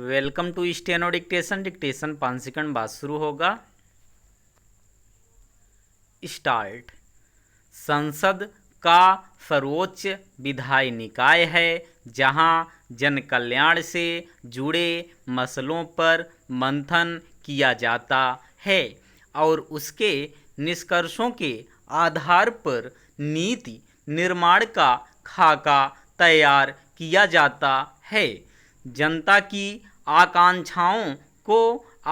Welcome to steno dictation. Dictation 5 second बाद शुरू होगा। स्टार्ट। संसद का सर्वोच्च विधायी निकाय है जहां जन कल्याण से जुड़े मसलों पर मंथन किया जाता है और उसके निष्कर्षों के आधार पर नीति निर्माण का खाका तैयार किया जाता है। जनता की आकांक्षाओं को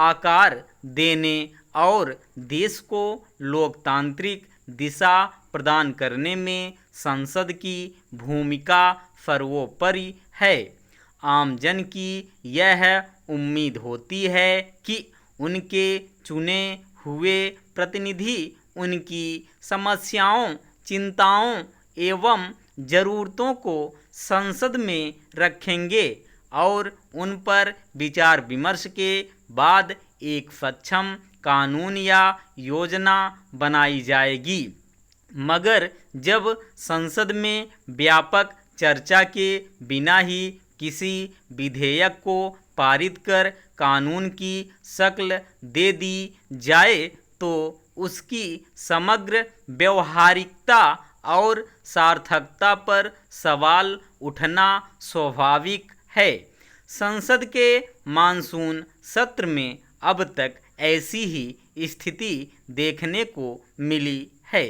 आकार देने और देश को लोकतांत्रिक दिशा प्रदान करने में संसद की भूमिका सर्वोपरि है। आम जन की यह उम्मीद होती है कि उनके चुने हुए प्रतिनिधि उनकी समस्याओं, चिंताओं एवं ज़रूरतों को संसद में रखेंगे और उन पर विचार विमर्श के बाद एक सक्षम कानून या योजना बनाई जाएगी। मगर जब संसद में व्यापक चर्चा के बिना ही किसी विधेयक को पारित कर कानून की शक्ल दे दी जाए तो उसकी समग्र व्यावहारिकता और सार्थकता पर सवाल उठना स्वाभाविक है। संसद के मानसून सत्र में अब तक ऐसी ही स्थिति देखने को मिली है।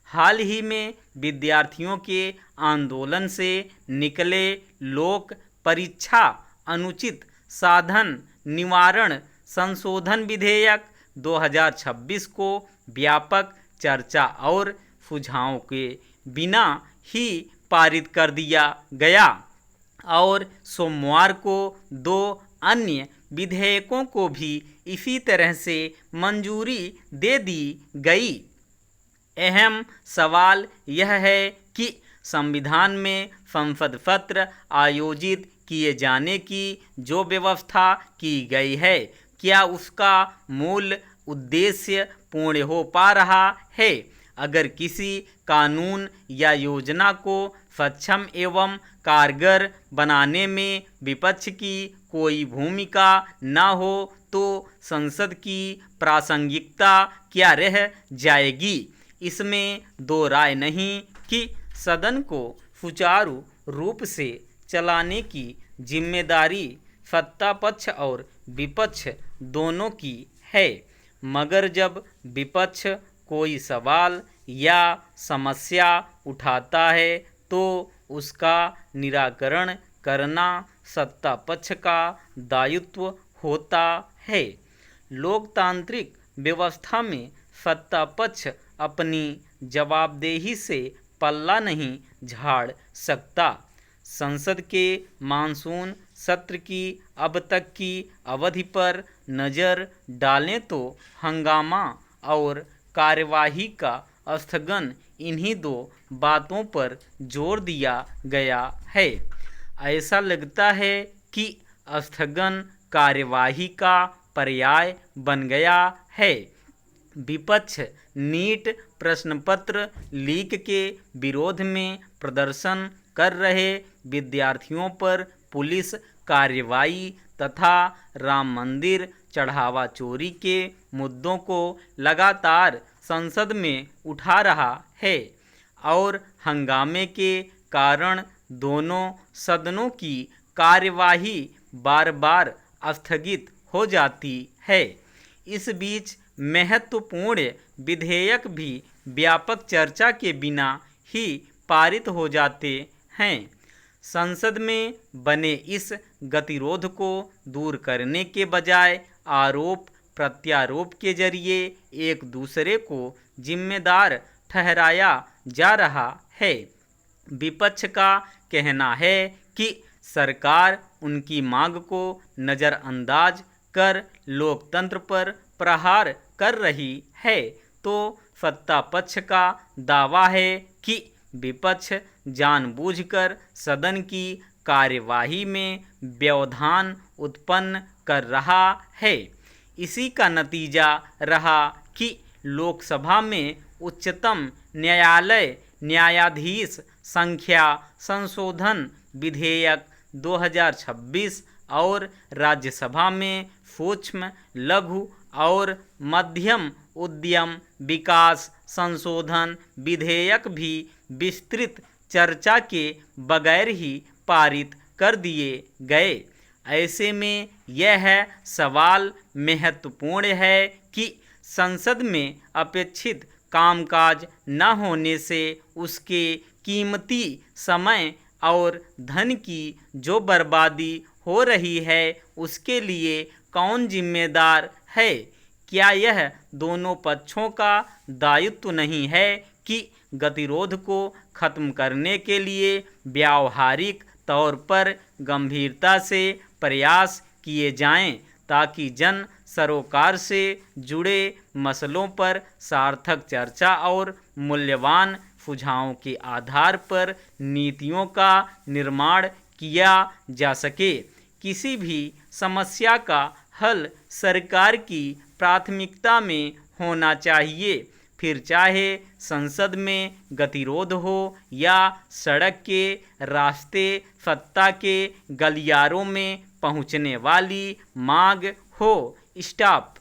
हाल ही में विद्यार्थियों के आंदोलन से निकले लोक परीक्षा अनुचित साधन निवारण संशोधन विधेयक 2026 को व्यापक चर्चा और सुझावों के बिना ही पारित कर दिया गया और सोमवार को 2 अन्य विधेयकों को भी इसी तरह से मंजूरी दे दी गई। अहम सवाल यह है कि संविधान में संसद सत्र आयोजित किए जाने की जो व्यवस्था की गई है, क्या उसका मूल उद्देश्य पूर्ण हो पा रहा है? अगर किसी कानून या योजना को सक्षम एवं कारगर बनाने में विपक्ष की कोई भूमिका न हो तो संसद की प्रासंगिकता क्या रह जाएगी? इसमें दो राय नहीं कि सदन को सुचारू रूप से चलाने की जिम्मेदारी सत्ता पक्ष और विपक्ष दोनों की है। मगर जब विपक्ष कोई सवाल या समस्या उठाता है तो उसका निराकरण करना सत्ता पक्ष का दायित्व होता है। लोकतांत्रिक व्यवस्था में सत्ता पक्ष अपनी जवाबदेही से पल्ला नहीं झाड़ सकता। संसद के मानसून सत्र की अब तक की अवधि पर नज़र डालें तो हंगामा और कार्यवाही का स्थगन इन्हीं दो बातों पर जोर दिया गया है। ऐसा लगता है कि स्थगन कार्यवाही का पर्याय बन गया है। विपक्ष नीट प्रश्नपत्र लीक के विरोध में प्रदर्शन कर रहे विद्यार्थियों पर पुलिस कार्रवाई तथा राम मंदिर चढ़ावा चोरी के मुद्दों को लगातार संसद में उठा रहा है और हंगामे के कारण दोनों सदनों की कार्यवाही बार बार स्थगित हो जाती है। इस बीच महत्वपूर्ण विधेयक भी व्यापक चर्चा के बिना ही पारित हो जाते हैं। संसद में बने इस गतिरोध को दूर करने के बजाय आरोप प्रत्यारोप के जरिए एक दूसरे को जिम्मेदार ठहराया जा रहा है। विपक्ष का कहना है कि सरकार उनकी मांग को नज़रअंदाज कर लोकतंत्र पर प्रहार कर रही है, तो सत्ता पक्ष का दावा है कि विपक्ष जानबूझकर सदन की कार्यवाही में व्यवधान उत्पन्न कर रहा है। इसी का नतीजा रहा कि लोकसभा में उच्चतम न्यायालय न्यायाधीश संख्या संशोधन विधेयक 2026 और राज्यसभा में सूक्ष्म, लघु और मध्यम उद्यम विकास संशोधन विधेयक भी विस्तृत चर्चा के बगैर ही पारित कर दिए गए। ऐसे में यह सवाल महत्वपूर्ण है कि संसद में अपेक्षित कामकाज न होने से उसके कीमती समय और धन की जो बर्बादी हो रही है उसके लिए कौन जिम्मेदार है? क्या यह दोनों पक्षों का दायित्व नहीं है कि गतिरोध को खत्म करने के लिए व्यावहारिक तौर पर गंभीरता से प्रयास किए जाएं, ताकि जन सरोकार से जुड़े मसलों पर सार्थक चर्चा और मूल्यवान सुझावों के आधार पर नीतियों का निर्माण किया जा सके। किसी भी समस्या का हल सरकार की प्राथमिकता में होना चाहिए, फिर चाहे संसद में गतिरोध हो या सड़क के रास्ते सत्ता के गलियारों में पहुंचने वाली मांग हो। स्टॉप।